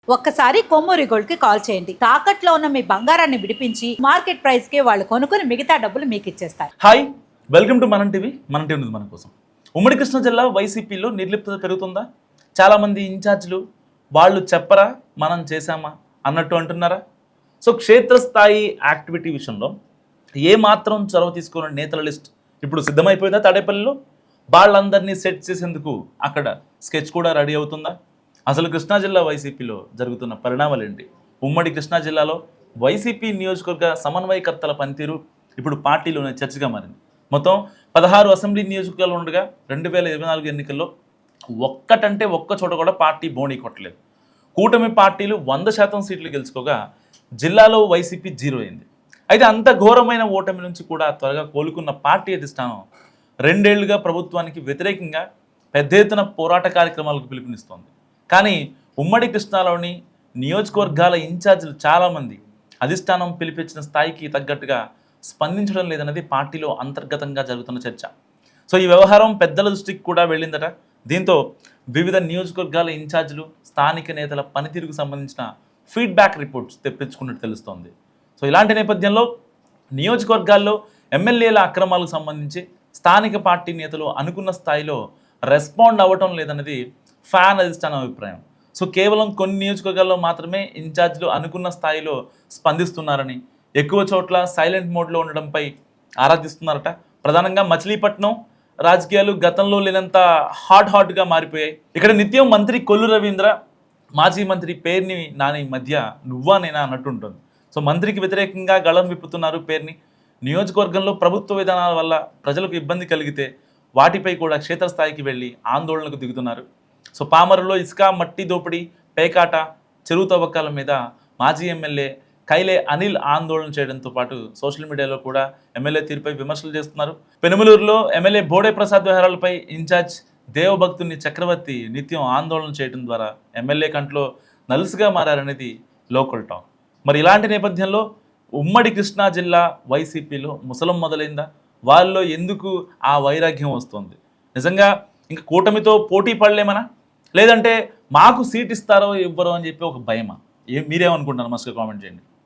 ఒక్కసారి కొమ్మూరి గోల్డ్ కి కాల్ చేయండి. తాకట్లో ఉన్న మీ బంగారాన్ని విడిపించి మార్కెట్ ప్రైస్ కి వాళ్ళు కొనుక్కుని మిగతా డబ్బులు మీకు ఇచ్చేస్తారు. హాయ్, వెల్కమ్ టు మనం టీవీ. మన టీవీ మన కోసం. ఉమ్మడి కృష్ణా జిల్లా వైసీపీలో నిర్లిప్తత పెరుగుతుందా? చాలామంది ఇన్ఛార్జీలు వాళ్ళు చెప్పరా మనం చేశామా అన్నట్టు అంటున్నారా? సో క్షేత్రస్థాయి యాక్టివిటీ విషయంలో ఏ మాత్రం చొరవ తీసుకున్న నేతల లిస్ట్ ఇప్పుడు సిద్ధమైపోయిందా? తాడేపల్లిలో వాళ్ళందరినీ సెట్ చేసేందుకు అక్కడ స్కెచ్ కూడా రెడీ అవుతుందా? అసలు కృష్ణా జిల్లా వైసీపీలో జరుగుతున్న పరిణామాలు ఏంటి? ఉమ్మడి కృష్ణా జిల్లాలో వైసీపీ నియోజకవర్గ సమన్వయకర్తల పనితీరు ఇప్పుడు పార్టీలోనే చర్చగా మారింది. మొత్తం 16 అసెంబ్లీ నియోజకవర్గాలు ఉండగా 2024 ఎన్నికల్లో ఒక్కటంటే ఒక్క చోట కూడా పార్టీ బోణీ కొట్టలేదు. కూటమి పార్టీలు 100% సీట్లు గెలుచుకోగా జిల్లాలో వైసీపీ 0 అయింది. అయితే అంత ఘోరమైన ఓటమి నుంచి కూడా త్వరగా కోలుకున్న పార్టీ అధిష్టానం 2 ఏళ్లుగా ప్రభుత్వానికి వ్యతిరేకంగా పెద్ద ఎత్తున పోరాట కార్యక్రమాలకు పిలుపునిస్తోంది. కానీ ఉమ్మడి కృష్ణాలోని నియోజకవర్గాల ఇన్ఛార్జీలు చాలామంది అధిష్టానం పిలిపించిన స్థాయికి తగ్గట్టుగా స్పందించడం లేదన్నది పార్టీలో అంతర్గతంగా జరుగుతున్న చర్చ. సో ఈ వ్యవహారం పెద్దల దృష్టికి కూడా వెళ్ళిందట. దీంతో వివిధ నియోజకవర్గాల ఇన్ఛార్జీలు స్థానిక నేతల పనితీరుకు సంబంధించిన ఫీడ్బ్యాక్ రిపోర్ట్స్ తెప్పించుకున్నట్టు తెలుస్తోంది. సో ఇలాంటి నేపథ్యంలో నియోజకవర్గాల్లో ఎమ్మెల్యేల అక్రమాలకు సంబంధించి స్థానిక పార్టీ నేతలు అనుకున్న స్థాయిలో రెస్పాండ్ అవ్వటం లేదన్నది ఫ్యాన్ అధిష్టానం అభిప్రాయం. సో కేవలం కొన్ని నియోజకవర్గాల్లో మాత్రమే ఇన్ఛార్జీలు అనుకున్న స్థాయిలో స్పందిస్తున్నారని, ఎక్కువ చోట్ల సైలెంట్ మోడ్లో ఉండడంపై ఆరాధిస్తున్నారట. ప్రధానంగా మచిలీపట్నం రాజకీయాలు గతంలో లేనంత హాట్గా మారిపోయాయి. ఇక్కడ నిత్యం మంత్రి కొల్లు రవీంద్ర, మాజీ మంత్రి పేర్ని నాని మధ్య నువ్వా నేనా అన్నట్టు ఉంటుంది. సో మంత్రికి వ్యతిరేకంగా గళం విప్పుతున్నారు పేర్ని. నియోజకవర్గంలో ప్రభుత్వ విధానాల వల్ల ప్రజలకు ఇబ్బంది కలిగితే వాటిపై కూడా క్షేత్రస్థాయికి వెళ్ళి ఆందోళనకు దిగుతున్నారు. సో పామరులో ఇసుక, మట్టి దోపిడీ, పేకాట, చెరువు తవ్వకాల మీద మాజీ ఎమ్మెల్యే కైలే అనిల్ ఆందోళన చేయడంతో పాటు సోషల్ మీడియాలో కూడా ఎమ్మెల్యే తీరుపై విమర్శలు చేస్తున్నారు. పెనుమలూరులో ఎమ్మెల్యే బోడే ప్రసాద్ వ్యవహారాలపై ఇన్ఛార్జ్ దేవభక్తుని చక్రవర్తి నిత్యం ఆందోళన చేయడం ద్వారా ఎమ్మెల్యే కంట్లో నలుసుగా మారారనేది లోకల్ టాక్. మరి ఇలాంటి నేపథ్యంలో ఉమ్మడి కృష్ణా జిల్లా వైసీపీలో ముసలం మొదలైందా? వాళ్ళలో ఎందుకు ఆ వైరాగ్యం వస్తుంది? నిజంగా ఇంకా కూటమితో పోటీ పడలేమనా, లేదంటే మాకు సీట్ ఇస్తారో ఇవ్వరో అని చెప్పి ఒక భయమా? మీరేమనుకుంటున్నారు? మస్తుగా కామెంట్ చేయండి.